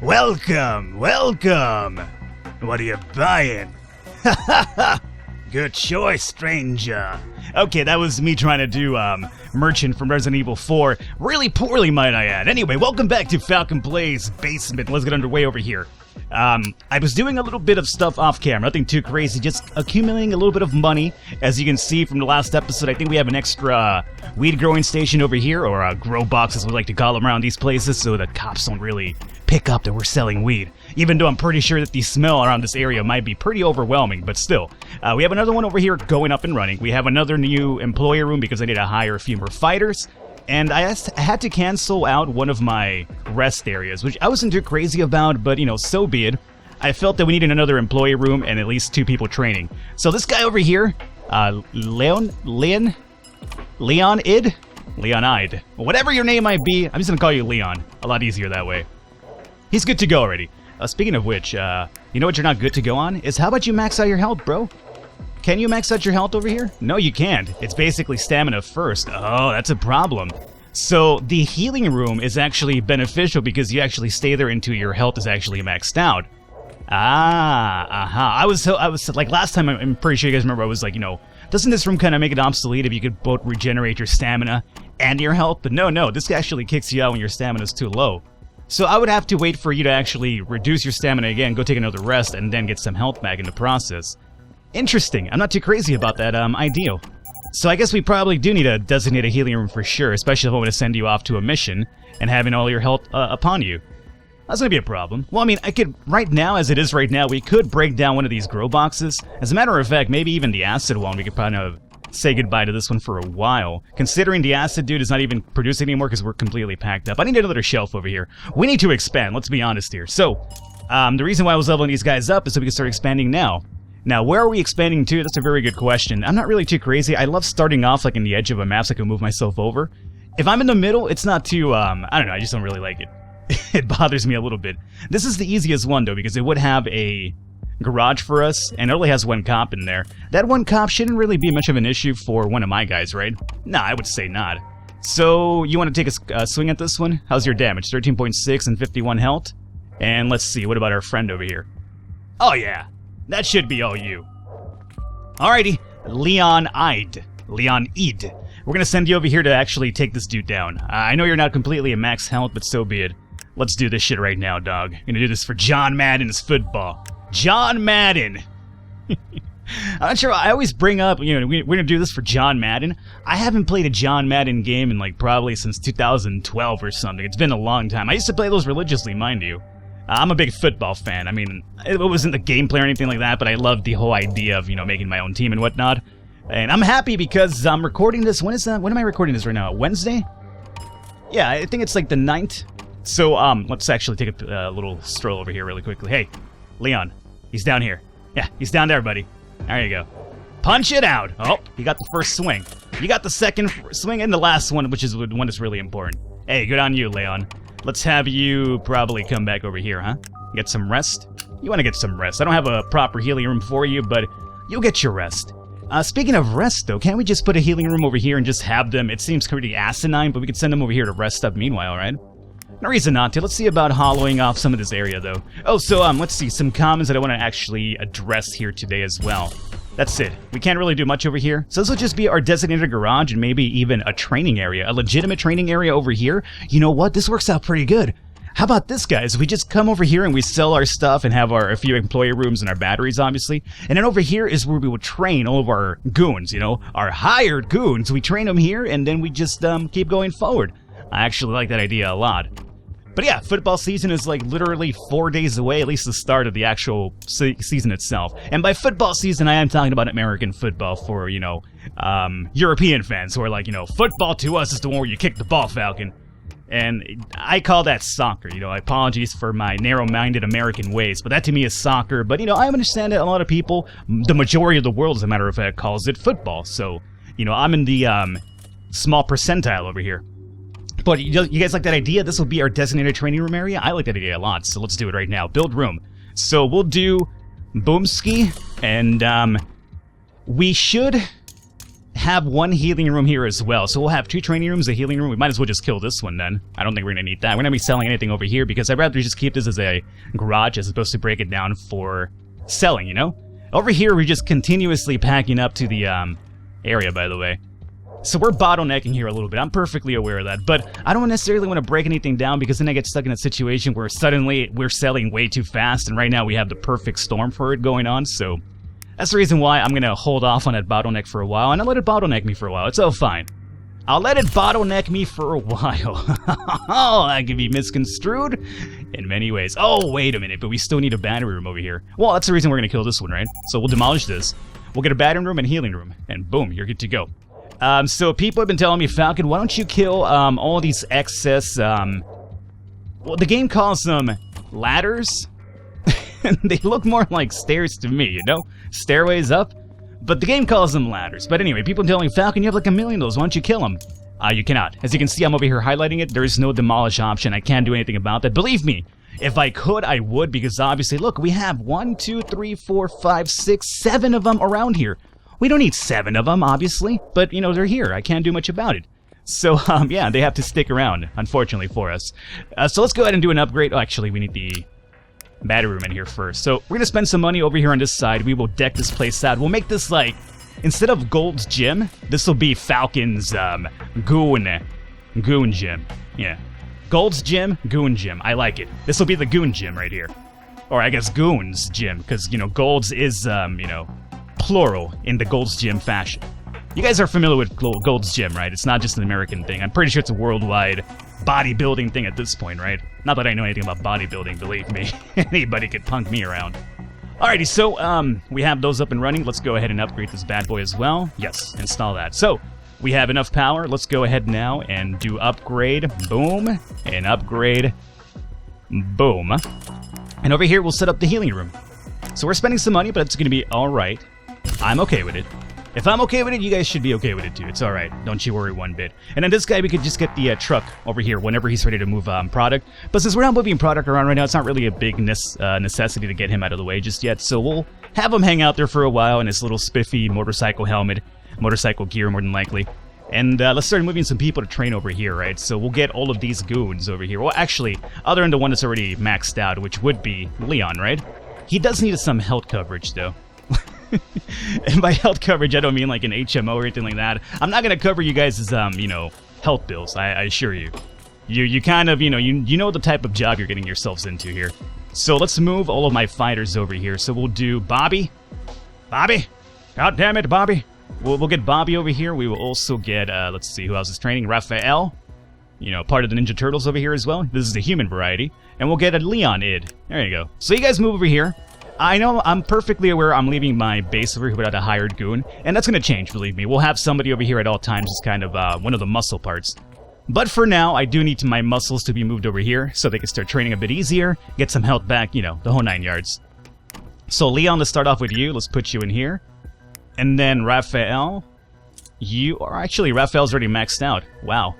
Welcome, welcome! What are you buying? Ha ha ha! Good choice, stranger. Okay, that was me trying to do Merchant from Resident Evil 4. Really poorly, might I add. Anyway, welcome back to Falcon Plays Basement. Let's get underway over here. I was doing a little bit of stuff off camera, nothing too crazy, just accumulating a little bit of money. As you can see from the last episode, I think we have an extra weed growing station over here, or grow box as we like to call them around these places, so the cops don't really pick up that we're selling weed. Even though I'm pretty sure that the smell around this area might be pretty overwhelming, but still. We have another one over here going up and running. We have another new employee room because I need to hire a few more fighters. And I had to cancel out one of my rest areas, which I wasn't too crazy about, but you know, so be it. I felt that we needed another employee room and at least 2 people training. So this guy over here, Leonide? Whatever your name might be, I'm just gonna call you Leon. A lot easier that way. He's good to go already. Speaking of which, you know what you're not good to go on? Is how about you max out your health, bro? Can you max out your health over here? No, you can't. It's basically stamina first. Oh, that's a problem. So the healing room is actually beneficial because you actually stay there until your health is actually maxed out. I was like last time, I'm pretty sure you guys remember, I was like, you know, doesn't this room kind of make it obsolete if you could both regenerate your stamina and your health? But no, this actually kicks you out when your stamina is too low. So I would have to wait for you to actually reduce your stamina again, go take another rest, and then get some health back in the process. Interesting. I'm not too crazy about that ideal. So I guess we probably do need to designate a healing room for sure, especially if I want to send you off to a mission and having all your health upon you. That's gonna be a problem. Well, I mean, I could, right now, as it is right now, we could break down one of these grow boxes. As a matter of fact, maybe even the acid one, we could kind of say goodbye to this one for a while. Considering the acid dude is not even producing anymore because we're completely packed up. I need another shelf over here. We need to expand, let's be honest here. So, the reason why I was leveling these guys up is so we can start expanding now. Now, where are we expanding to? That's a very good question. I'm not really too crazy. I love starting off like in the edge of a map so I can move myself over. If I'm in the middle, it's not too, I don't know, I just don't really like it. It bothers me a little bit. This is the easiest one though, because it would have a garage for us, and it only has 1 cop in there. That 1 cop shouldn't really be much of an issue for one of my guys, right? Nah, I would say not. So, you want to take a swing at this one? How's your damage? 13.6 and 51 health? And let's see, what about our friend over here? Oh yeah, that should be all you. Alrighty, Leonide. We're gonna send you over here to actually take this dude down. I know you're not completely at max health, but so be it. Let's do this shit right now, dog. Gonna do this for John Madden's football. John Madden! I'm not sure, I always bring up, you know, we're gonna do this for John Madden. I haven't played a John Madden game in like probably since 2012 or something. It's been a long time. I used to play those religiously, mind you. I'm a big football fan. I mean, it wasn't the gameplay or anything like that, but I loved the whole idea of, you know, making my own team and whatnot. And I'm happy because I'm recording this, when am I recording this right now? Wednesday? Yeah, I think it's like the 9th. So, let's actually take a little stroll over here really quickly. Hey, Leon, he's down here. Yeah, he's down there, buddy. There you go. Punch it out! Oh, you got the first swing. You got the second swing and the last one, which is the one that's really important. Hey, good on you, Leon. Let's have you probably come back over here, huh? Get some rest? You want to get some rest. I don't have a proper healing room for you, but you'll get your rest. Speaking of rest, though, can't we just put a healing room over here and just have them? It seems pretty asinine, but we could send them over here to rest up meanwhile, right? No reason not to. Let's see about hollowing off some of this area, though. Oh, so, let's see. Some comments that I want to actually address here today as well. That's it. We can't really do much over here. So this will just be our designated garage and maybe even a training area. A legitimate training area over here. You know what? This works out pretty good. How about this, guys? We just come over here and we sell our stuff and have a few employee rooms and our batteries, obviously. And then over here is where we will train all of our goons, you know? Our hired goons. We train them here and then we just keep going forward. I actually like that idea a lot. But yeah, football season is like literally 4 days away, at least the start of the actual season itself. And by football season, I am talking about American football for, you know, European fans who are like, you know, football to us is the one where you kick the ball, Falcon. And I call that soccer, you know, apologies for my narrow-minded American ways, but that to me is soccer. But, you know, I understand that a lot of people, the majority of the world, as a matter of fact, calls it football. So, you know, I'm in the small percentile over here. But you guys like that idea? This will be our designated training room area? I like that idea a lot, so let's do it right now. Build room. So we'll do Boomski, and we should have one healing room here as well. So we'll have 2 training rooms, a healing room. We might as well just kill this one then. I don't think we're going to need that. We're not going to be selling anything over here because I'd rather just keep this as a garage as opposed to break it down for selling, you know? Over here, we're just continuously packing up to the area, by the way. So we're bottlenecking here a little bit. I'm perfectly aware of that. But I don't necessarily want to break anything down because then I get stuck in a situation where suddenly we're selling way too fast. And right now we have the perfect storm for it going on. So that's the reason why I'm going to hold off on that bottleneck for a while. And I'll let it bottleneck me for a while. It's all fine. I'll let it bottleneck me for a while. That could be misconstrued in many ways. Oh, wait a minute. But we still need a battery room over here. Well, that's the reason we're going to kill this one, right? So we'll demolish this. We'll get a battery room and healing room. And boom, you're good to go. So people have been telling me, Falcon, why don't you kill all these excess... well, the game calls them ladders. They look more like stairs to me, you know? Stairways up. But the game calls them ladders. But anyway, people are telling me, Falcon, you have like 1 million of those. Why don't you kill them? You cannot. As you can see, I'm over here highlighting it. There is no demolish option. I can't do anything about that. Believe me, if I could, I would. Because obviously, look, we have 1, 2, 3, 4, 5, 6, 7 of them around here. We don't need 7 of them, obviously. But, you know, they're here. I can't do much about it. So, yeah, they have to stick around, unfortunately, for us. So let's go ahead and do an upgrade. Oh, actually, we need the battery room in here first. So we're gonna spend some money over here on this side. We will deck this place out. We'll make this like, instead of Gold's Gym, this will be Falcon's Goon Gym. Yeah. Gold's Gym, Goon Gym. I like it. This will be the Goon Gym right here. Or I guess Goon's Gym, because, you know, Gold's is, you know, plural in the Gold's Gym fashion. You guys are familiar with Gold's Gym, right? It's not just an American thing. I'm pretty sure it's a worldwide bodybuilding thing at this point, right? Not that I know anything about bodybuilding, believe me. Anybody could punk me around. Alrighty, so we have those up and running. Let's go ahead and upgrade this bad boy as well. Yes, install that. So we have enough power. Let's go ahead now and do upgrade. Boom. And upgrade. Boom. And over here, we'll set up the healing room. So we're spending some money, but it's going to be alright. I'm okay with it. If I'm okay with it, you guys should be okay with it too. It's alright. Don't you worry one bit. And then this guy, we could just get the truck over here whenever he's ready to move product. But since we're not moving product around right now, it's not really a big necessity to get him out of the way just yet. So we'll have him hang out there for a while in his little spiffy motorcycle helmet, motorcycle gear more than likely. And let's start moving some people to train over here, right? So we'll get all of these goons over here. Well, actually, other than the one that's already maxed out, which would be Leon, right? He does need some health coverage, though. And by health coverage, I don't mean like an HMO or anything like that. I'm not going to cover you guys' you know, health bills, I assure you. You kind of, you know the type of job you're getting yourselves into here. So let's move all of my fighters over here. So we'll do Bobby. Bobby! God damn it, Bobby! We'll get Bobby over here. We will also get, let's see, who else is training? Raphael. You know, part of the Ninja Turtles over here as well. This is the human variety. And we'll get a Leon Id. There you go. So you guys move over here. I know I'm perfectly aware I'm leaving my base over here without a hired goon, and that's going to change, believe me. We'll have somebody over here at all times as kind of one of the muscle parts. But for now, I do need my muscles to be moved over here so they can start training a bit easier, get some health back, you know, the whole 9 yards. So Leon, let's start off with you. Let's put you in here. And then Raphael, you are actually, Raphael's already maxed out. Wow.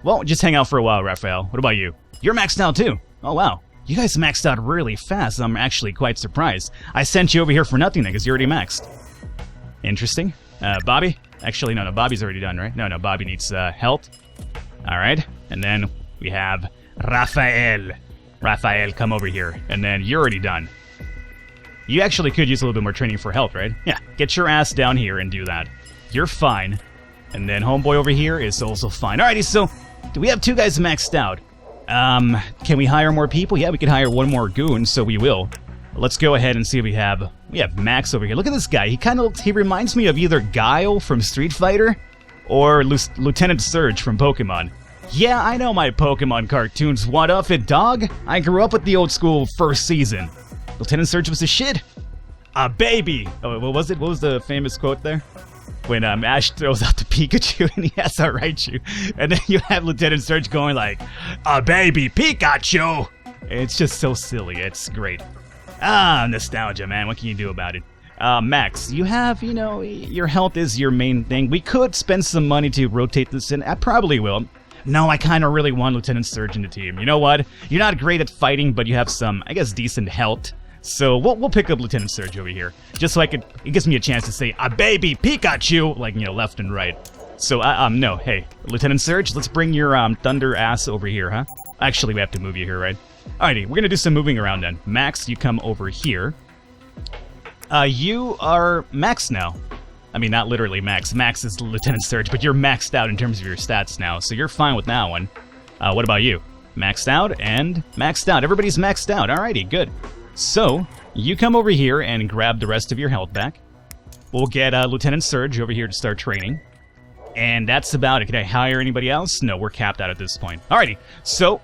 Well, just hang out for a while, Raphael. What about you? You're maxed out too. Oh, wow. You guys maxed out really fast. I'm actually quite surprised. I sent you over here for nothing then, because you're already maxed. Interesting. Bobby? Actually, no, Bobby's already done, right? No, Bobby needs health. Alright. And then we have Raphael. Raphael, come over here. And then you're already done. You actually could use a little bit more training for health, right? Yeah, get your ass down here and do that. You're fine. And then homeboy over here is also fine. Alrighty, so we have 2 guys maxed out. Can we hire more people? Yeah, we can hire 1 more goon, so we will. Let's go ahead and see if we have Max over here. Look at this guy. He reminds me of either Guile from Street Fighter or Lieutenant Surge from Pokemon. Yeah, I know my Pokemon cartoons. What of it, dog? I grew up with the old school first season. Lieutenant Surge was the shit. A baby. Oh, what was it? What was the famous quote there? When Ash throws out the Pikachu and he has to Raichu. And then you have Lieutenant Surge going like, a baby Pikachu! It's just so silly. It's great. Nostalgia, man. What can you do about it? Max, you have, you know, your health is your main thing. We could spend some money to rotate this in. I probably will. No, I kind of really want Lieutenant Surge in the team. You know what? You're not great at fighting, but you have some, I guess, decent health. So we'll pick up Lieutenant Surge over here, just so it gives me a chance to say, BAYBEE Pikachu, like, you know, left and right. So, no, hey, Lieutenant Surge, let's bring your, thunder ass over here, huh? Actually, we have to move you here, right? Alrighty, we're gonna do some moving around then. Max, you come over here. You are Max now. I mean, not literally Max. Max is Lieutenant Surge, but you're maxed out in terms of your stats now, so you're fine with that one. What about you? Maxed out and maxed out. Everybody's maxed out. Alrighty, good. So, you come over here and grab the rest of your health back. We'll get Lieutenant Surge over here to start training. And that's about it. Can I hire anybody else? No, we're capped out at this point. Alrighty, so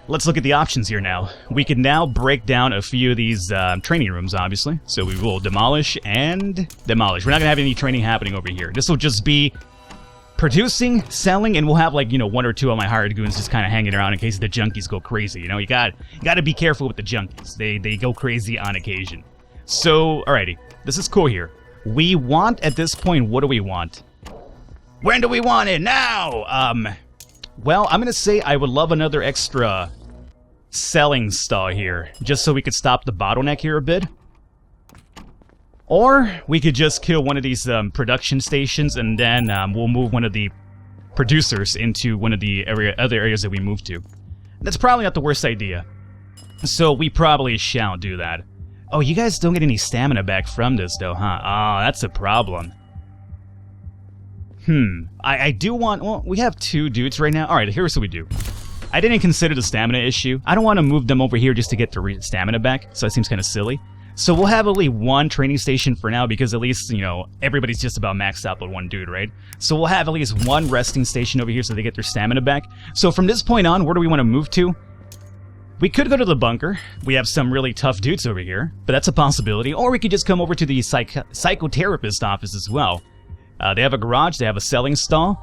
let's look at the options here now. We can now break down a few of these training rooms, obviously. So we will demolish and demolish. We're not going to have any training happening over here. This will just be producing, selling, and we'll have, like, you know, one or two of my hired goons just kind of hanging around in case the junkies go crazy. You know, you got to be careful with the junkies. They go crazy on occasion. So, alrighty, this is cool here. We want, at this point, what do we want? When do we want it? Now! Well, I'm gonna say I would love another extra selling stall here, just so we could stop the bottleneck here a bit. Or we could just kill one of these production stations, and then we'll move one of the producers into one of the other areas that we moved to. That's probably not the worst idea. So we probably shall do that. Oh, you guys don't get any stamina back from this, though, huh? Oh, that's a problem. I do want... Well, we have two dudes right now. Alright, here's what we do. I didn't consider the stamina issue. I don't want to move them over here just to get the stamina back, so that seems kind of silly. So we'll have only one training station for now, because at least, you know, everybody's just about maxed out with one dude, right? So we'll have at least one resting station over here so they get their stamina back. So from this point on, where do we want to move to? We could go to the bunker. We have some really tough dudes over here, but that's a possibility. Or we could just come over to the psychotherapist office as well. They have a garage, they have a selling stall.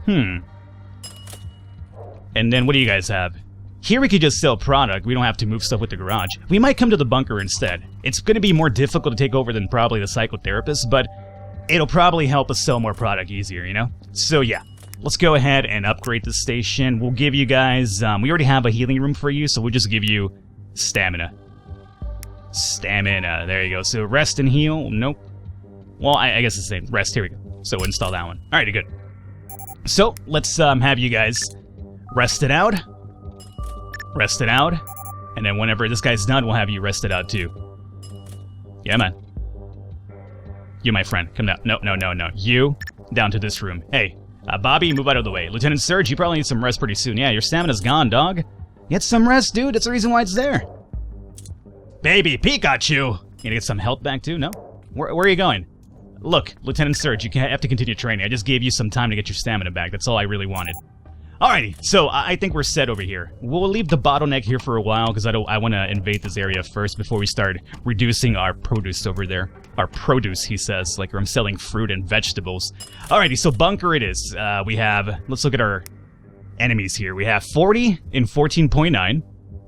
And then what do you guys have? Here we could just sell product, we don't have to move stuff with the garage. We might come to the bunker instead. It's going to be more difficult to take over than probably the psychotherapist, but it'll probably help us sell more product easier, you know? So yeah, let's go ahead and upgrade the station. We'll give you guys, we already have a healing room for you, so we'll just give you stamina. Stamina, there you go. So rest and heal, nope. Well, I guess it's the same. Rest, here we go. So install that one. Alrighty, good. So, let's have you guys rest it out. Rest it out. And then whenever this guy's done, we'll have you rest it out too. Yeah, man. You, my friend. Come down. No. You, down to this room. Hey, Bobby, move out of the way. Lieutenant Surge, you probably need some rest pretty soon. Yeah, your stamina's gone, dog. Get some rest, dude. That's the reason why it's there. BAYBEE Pikachu! You gonna get some health back too? No? Where are you going? Look, Lieutenant Surge, you have to continue training. I just gave you some time to get your stamina back. That's all I really wanted. Alrighty, so I think we're set over here. We'll leave the bottleneck here for a while because I want to invade this area first before we start reducing our produce over there. Our produce, he says, like I'm selling fruit and vegetables. Alrighty, so bunker it is. We have, let's look at our enemies here. We have 40 in 14.9, kind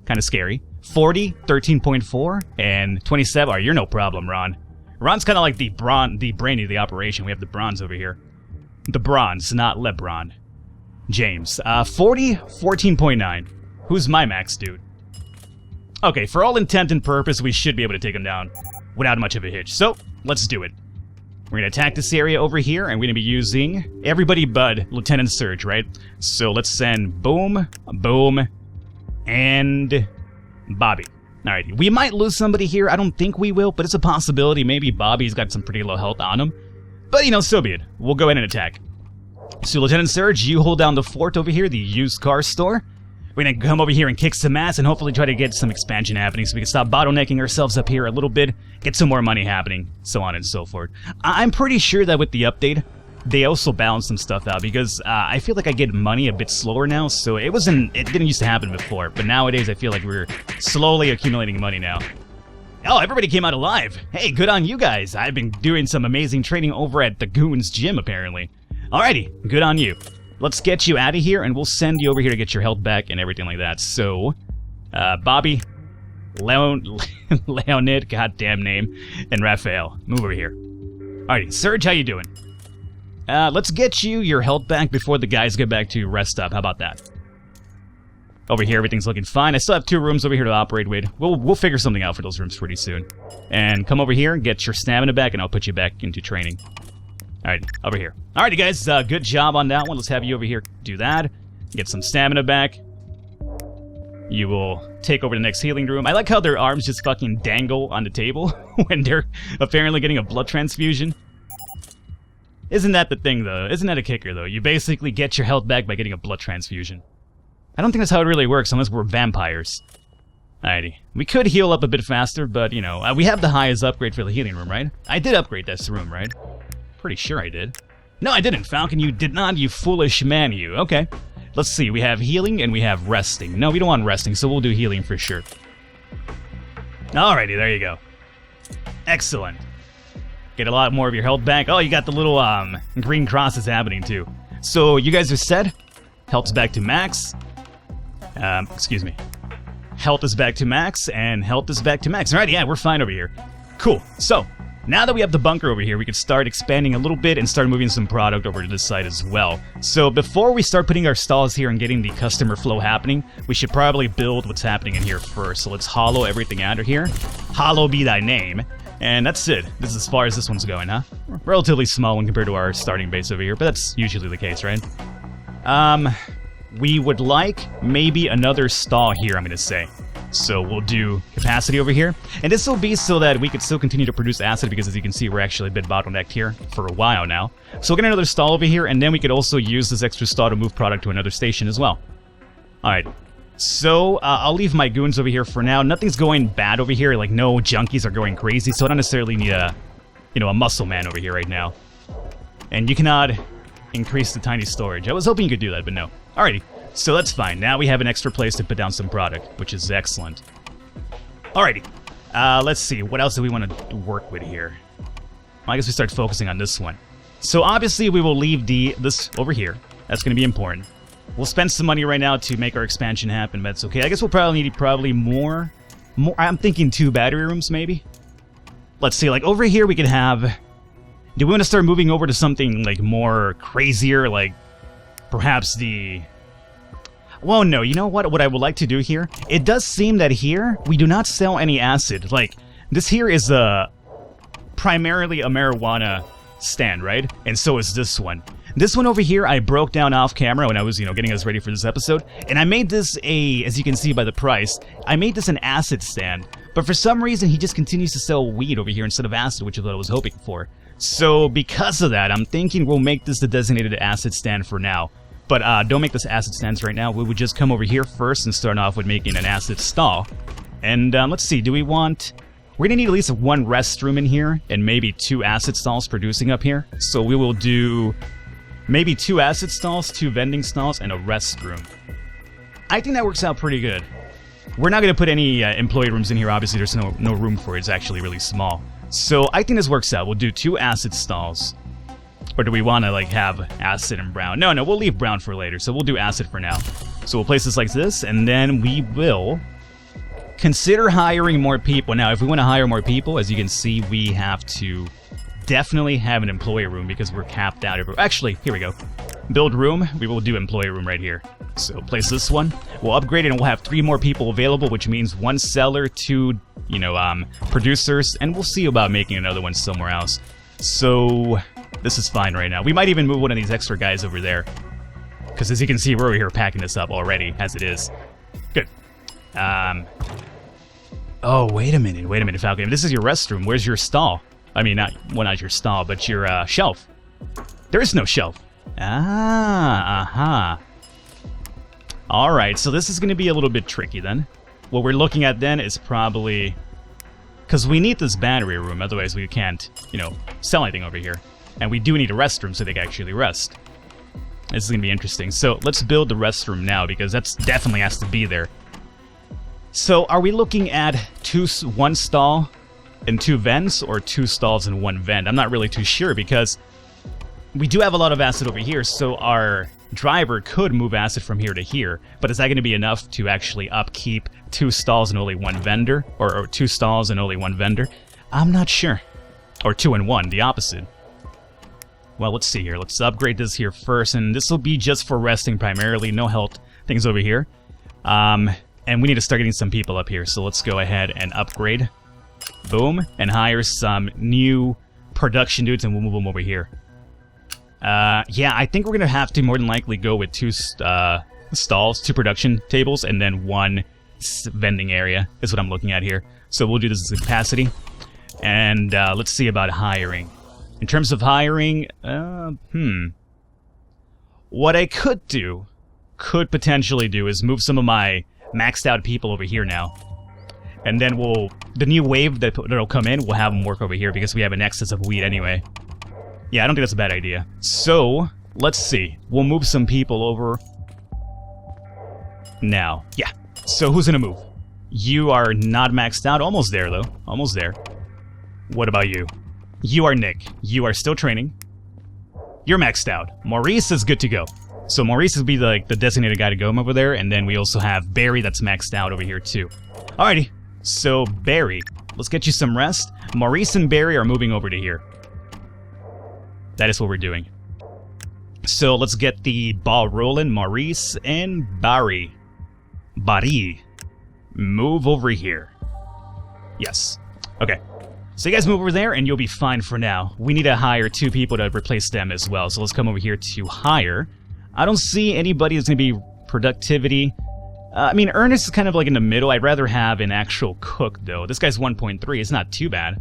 of scary. 40, 13.4, and 27. Oh, you're no problem, Ron. Ron's kind of like the brain of the operation. We have the bronze over here. The bronze, not LeBron. James. 40, 14.9. Who's my max dude? Okay, for all intent and purpose, we should be able to take him down without much of a hitch. So, let's do it. We're going to attack this area over here, and we're going to be using everybody but Lieutenant Surge, right? So let's send Boom, Boom, and Bobby. Alrighty, we might lose somebody here. I don't think we will, but it's a possibility. Maybe Bobby's got some pretty low health on him. But, you know, so be it. We'll go ahead and attack. So, Lieutenant Surge, you hold down the fort over here, the used car store. We're gonna come over here and kick some ass and hopefully try to get some expansion happening so we can stop bottlenecking ourselves up here a little bit, get some more money happening, so on and so forth. I'm pretty sure that with the update, they also balance some stuff out because I feel like I get money a bit slower now, so it didn't used to happen before, but nowadays I feel like we're slowly accumulating money now. Oh, everybody came out alive. Hey, good on you guys. I've been doing some amazing training over at the Goons Gym, apparently. Alrighty, good on you. Let's get you out of here, and we'll send you over here to get your health back and everything like that. So, Bobby, Leonid, goddamn name, and Raphael, move over here. Alrighty, Surge, how you doing? Let's get you your health back before the guys get back to rest up. How about that? Over here, everything's looking fine. I still have 2 rooms over here to operate with. We'll figure something out for those rooms pretty soon. And come over here, get your stamina back, and I'll put you back into training. Alright, over here. Alrighty, guys, good job on that one. Let's have you over here do that. Get some stamina back. You will take over the next healing room. I like how their arms just fucking dangle on the table when they're apparently getting a blood transfusion. Isn't that the thing, though? Isn't that a kicker, though? You basically get your health back by getting a blood transfusion. I don't think that's how it really works unless we're vampires. Alrighty. We could heal up a bit faster, but, you know, we have the highest upgrade for the healing room, right? I did upgrade this room, right? Pretty sure I did. No, I didn't, Falcon. You did not, you foolish man, you. Okay. Let's see. We have healing and we have resting. No, we don't want resting, so we'll do healing for sure. Alrighty, there you go. Excellent. Get a lot more of your health back. Oh, you got the little green crosses happening, too. So, you guys are set. Health's back to max. Excuse me. Health is back to max, and health is back to max. Alright, yeah, we're fine over here. Cool. So, now that we have the bunker over here, we can start expanding a little bit and start moving some product over to this side as well. So, before we start putting our stalls here and getting the customer flow happening, we should probably build what's happening in here first. So, let's hollow everything out of here. Hollow be thy name. And that's it. This is as far as this one's going, huh? Relatively small when compared to our starting base over here, but that's usually the case, right? We would like maybe another stall here, I'm going to say. So we'll do capacity over here. And this will be so that we could still continue to produce acid because as you can see, we're actually a bit bottlenecked here for a while now. So we'll get another stall over here and then we could also use this extra stall to move product to another station as well. Alright. So I'll leave my goons over here for now. Nothing's going bad over here. Like no junkies are going crazy. So I don't necessarily need a, you know, a muscle man over here right now. And you cannot increase the tiny storage. I was hoping you could do that, but no. Alrighty, so that's fine. Now we have an extra place to put down some product, which is excellent. Alrighty, let's see. What else do we want to work with here? Well, I guess we start focusing on this one. So obviously we will leave this over here. That's going to be important. We'll spend some money right now to make our expansion happen, but that's okay. I guess we'll probably need more. I'm thinking 2 battery rooms, maybe? Let's see, like over here we could have... Do we want to start moving over to something like more crazier, like perhaps the... Well, no, you know what I would like to do here? It does seem that here we do not sell any acid. Like, this here is primarily a marijuana stand, right? And so is this one. This one over here I broke down off camera when I was, you know, getting us ready for this episode. And I made this as you can see by the price, I made this an acid stand. But for some reason he just continues to sell weed over here instead of acid, which is what I was hoping for. So because of that, I'm thinking we'll make this the designated acid stand for now. But don't make this acid stands right now. We would just come over here first and start off with making an acid stall. And let's see, do we want... We're going to need at least 1 restroom in here and maybe 2 acid stalls producing up here. So we will do maybe 2 acid stalls, 2 vending stalls, and a restroom. I think that works out pretty good. We're not going to put any employee rooms in here. Obviously, there's no room for it. It's actually really small. So I think this works out. We'll do 2 acid stalls. Or do we want to like have acid and brown? No, we'll leave brown for later. So we'll do acid for now. So we'll place this like this, and then we will consider hiring more people. Now, if we want to hire more people, as you can see, we have to definitely have an employee room because we're capped out. Actually, here we go. Build room. We will do employee room right here. So place this one. We'll upgrade it, and we'll have 3 more people available, which means 1 seller, 2, producers, and we'll see about making another one somewhere else. So this is fine right now. We might even move one of these extra guys over there, because as you can see, we're over here packing this up already as it is. Good. Oh, wait a minute, Falcon. If this is your restroom, where's your stall? I mean, not your stall, but your shelf. There is no shelf. Alright, so this is going to be a little bit tricky then. What we're looking at then is probably... Because we need this battery room, otherwise we can't, sell anything over here. And we do need a restroom so they can actually rest. This is going to be interesting. So let's build the restroom now, because that's definitely has to be there. So are we looking at 1 stall and 2 vents, or 2 stalls and 1 vent? I'm not really too sure, because we do have a lot of acid over here, so our driver could move acid from here to here. But is that going to be enough to actually upkeep 2 stalls and only 1 vendor? Or 2 stalls and only 1 vendor? I'm not sure. Or 2 and 1, the opposite. Well, let's see here. Let's upgrade this here first, and this will be just for resting primarily. No health things over here. And we need to start getting some people up here. So let's go ahead and upgrade. Boom. And hire some new production dudes, and we'll move them over here. Yeah, I think we're going to have to more than likely go with 2 stalls, 2 production tables, and then 1 vending area is what I'm looking at here. So we'll do this as capacity. And let's see about hiring. In terms of hiring, what I could potentially do is move some of my maxed out people over here now. And then the new wave that'll come in, we'll have them work over here because we have an excess of wheat anyway. Yeah, I don't think that's a bad idea. So, let's see. We'll move some people over now. Yeah. So who's gonna move? You are not maxed out. Almost there, though. Almost there. What about you? You are Nick. You are still training. You're maxed out. Maurice is good to go. So Maurice will be the designated guy to go over there, and then we also have Barry that's maxed out over here too. Alrighty. So Barry, let's get you some rest. Maurice and Barry are moving over to here. That is what we're doing. So let's get the ball rolling. Maurice and Barry. Move over here. Yes. Okay. So you guys move over there and you'll be fine for now. We need to hire 2 people to replace them as well. So let's come over here to hire. I don't see anybody that's going to be productivity. I mean, Ernest is kind of like in the middle. I'd rather have an actual cook, though. This guy's 1.3. It's not too bad.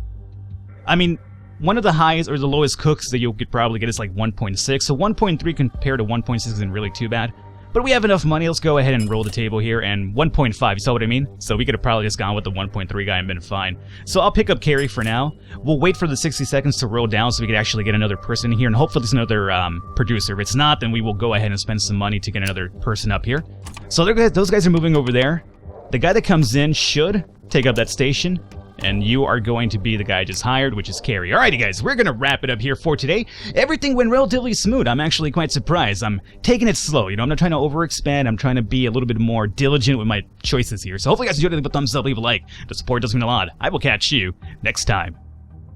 I mean, one of the highest or the lowest cooks that you could probably get is like 1.6. So 1.3 compared to 1.6 isn't really too bad. But we have enough money. Let's go ahead and roll the table here. And 1.5, you saw what I mean? So we could have probably just gone with the 1.3 guy and been fine. So I'll pick up Carrie for now. We'll wait for the 60 seconds to roll down so we could actually get another person here. And hopefully there's another producer. If it's not, then we will go ahead and spend some money to get another person up here. So those guys are moving over there. The guy that comes in should take up that station. And you are going to be the guy I just hired, which is Carrie. Alrighty, guys, we're going to wrap it up here for today. Everything went relatively smooth. I'm actually quite surprised. I'm taking it slow. You know, I'm not trying to overexpand. I'm trying to be a little bit more diligent with my choices here. So hopefully you guys enjoyed it. Leave a thumbs up, leave a like. The support does mean a lot. I will catch you next time.